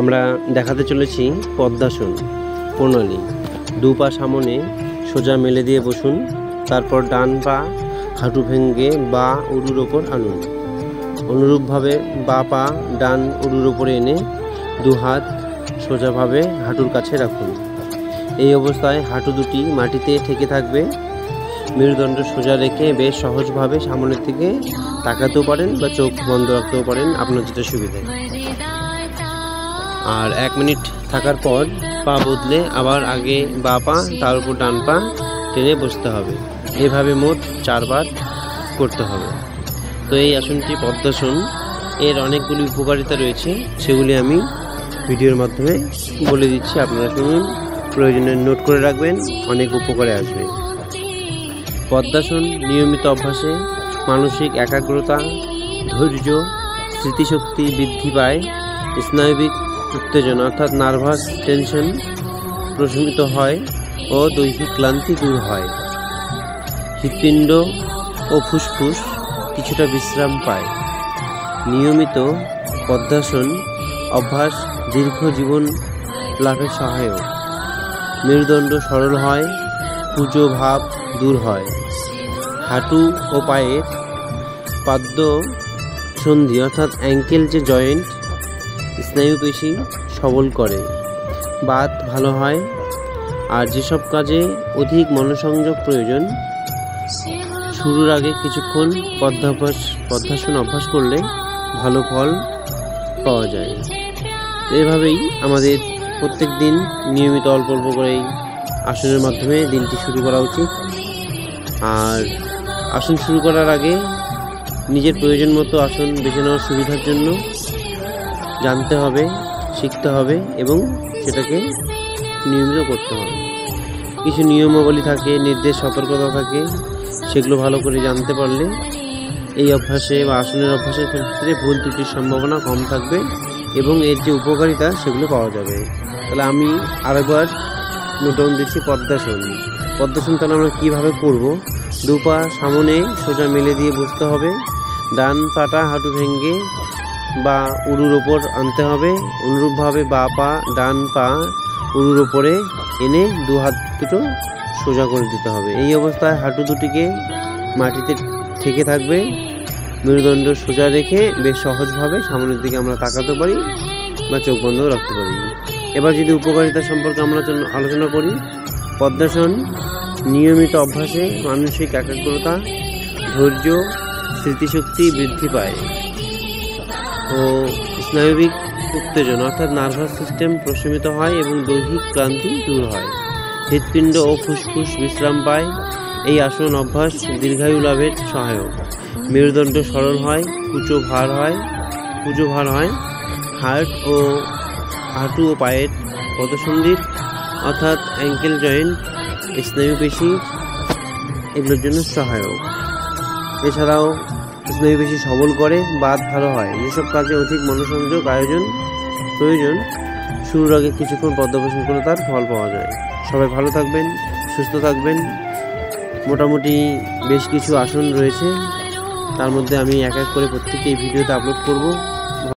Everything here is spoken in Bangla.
আমরা দেখাতে চলেছি পদ্মাসন প্রণালী। দু পা সামনে সোজা মেলে দিয়ে বসুন, তারপর ডান পা হাঁটু ভেঙে বা উরুর ওপর আনুন। অনুরূপভাবে বা পা ডান উরুর ওপরে এনে দু হাত সোজাভাবে হাঁটুর কাছে রাখুন। এই অবস্থায় হাঁটু দুটি মাটিতে ঠেকে থাকবে। মেরুদণ্ড সোজা রেখে বেশ সহজভাবে সামনের দিকে তাকাতেও পারেন বা চোখ বন্ধ রাখতেও পারেন, আপনার যেটা সুবিধা। আর 1 মিনিট থাকার পর পা বদলে আবার আগে বা পা তার উপর ডান পা টেনে বসতে হবে। এভাবে মোট 4 বার করতে হবে। তো এই আসনটি পদ্মাসন, এর অনেকগুলি উপকারিতা রয়েছে, সেগুলি আমি ভিডিওর মাধ্যমে বলে দিচ্ছি, আপনারা শুনুন, প্রয়োজনে নোট করে রাখবেন, অনেক উপকারে আসবে। পদ্মাসন নিয়মিত অভ্যাসে মানসিক একাগ্রতা, ধৈর্য, স্মৃতিশক্তি বৃদ্ধি পায়, স্নায়বিক উত্তেজনা অর্থাৎ নার্ভাস টেনশন প্রশমিত হয় ও দৈহিক ক্লান্তি দূর হয়। হৃৎপিণ্ড ও ফুসফুস কিছুটা বিশ্রাম পায়। নিয়মিত পদ্মাসন অভ্যাস দীর্ঘ জীবন লাভে সহায়ক। মেরুদণ্ড সরল হয়, কুঁজো ভাব দূর হয়। হাঁটু ও পায়ের পাদ্য সন্ধি অর্থাৎ অ্যাঙ্কেল যে জয়েন্ট, স্নায়ুপেশি সবল করে, বাত ভালো হয়। আর যেসব কাজে অধিক মনোসংযোগ প্রয়োজন, শুরুর আগে কিছুক্ষণ পদ্মাসন অভ্যাস করলে ভালো ফল পাওয়া যায়। এভাবেই আমাদের প্রত্যেক দিন নিয়মিত অল্প অল্প করেই আসনের মাধ্যমে দিনটি শুরু করা উচিত। আর আসন শুরু করার আগে নিজের প্রয়োজন মতো আসন বেছে নেওয়ার সুবিধার জন্য জানতে হবে, শিখতে হবে এবং সেটাকে নিয়মিত করতে হবে। কিছু নিয়মাবলী থাকে, নির্দেশ, সতর্কতা থাকে, সেগুলো ভালো করে জানতে পারলে এই অভ্যাসে বা আসনের অভ্যাসের ক্ষেত্রে ভুল ত্রুটির সম্ভাবনা কম থাকবে এবং এর যে উপকারিতা সেগুলো পাওয়া যাবে। তাহলে আমি আরেকবার নোটন দিচ্ছি পদ্মাসন। তাহলে আমরা কীভাবে করব? 2 পা সামনে সোজা মেলে দিয়ে বসতে হবে। ডান পাটা হাঁটু ভেঙে বা উরুর ওপর আনতে হবে। অনুরূপভাবে বা পা ডান পা উরুর ওপরে এনে 2 হাত দুটো সোজা করে দিতে হবে। এই অবস্থায় হাঁটু দুটিকে মাটিতে ঠেকে থাকবে। মেরুদণ্ড সোজা রেখে বেশ সহজভাবে সামনের দিকে আমরা তাকাতে পারি বা চোখ বন্ধ রাখতে পারি। এবার যদি উপকারিতা সম্পর্কে আমরা আলোচনা করি, পদ্মাসন নিয়মিত অভ্যাসে মানসিক একাগ্রতা, ধৈর্য, স্মৃতিশক্তি বৃদ্ধি পায় ও স্নায়বিক উত্তেজনা অর্থাৎ নার্ভাস সিস্টেম প্রশমিত হয় এবং দৈহিক ক্লান্তি দূর হয়। হৃৎপিণ্ড ও ফুসফুস বিশ্রাম পায়। এই আসন অভ্যাস দীর্ঘায়ু লাভের সহায়ক। মেরুদণ্ড সরল হয়, কুঁজো ভার হয়। হাঁটু ও পায়ের পদসন্ধির অর্থাৎ অ্যাঙ্কেল জয়েন্ট, স্নায়ুপেশি এগুলোর জন্য সহায়ক। এছাড়াও স্নায়ুপেশি সবল করে, বাত ভালো হয়। যেসব কাজে অধিক মনোসংযোগ প্রয়োজন, শুরুর আগে কিছুক্ষণ পদ্মাসন করে তার ফল পাওয়া যায়। সবাই ভালো থাকবেন, সুস্থ থাকবেন। মোটামুটি বেশ কিছু আসন রয়েছে, তার মধ্যে আমি এক এক করে প্রত্যেকটি এই ভিডিওতে আপলোড করব।